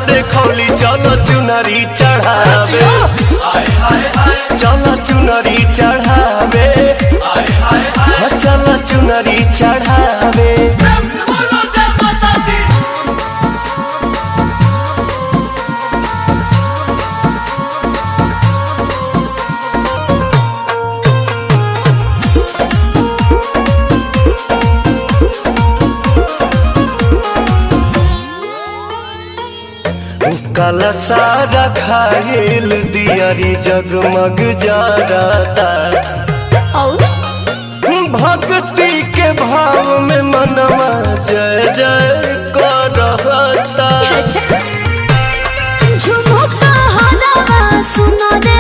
देखौली चलो चुनरी चढ़ावे चलो चुनरी चढ़ावे चलो चुनरी चढ़ावे। काला सारा खाइल दियारी जगमग जाता भक्ति के भाव में मनवा जय जय करता। झुमुका हलावा सुनो रे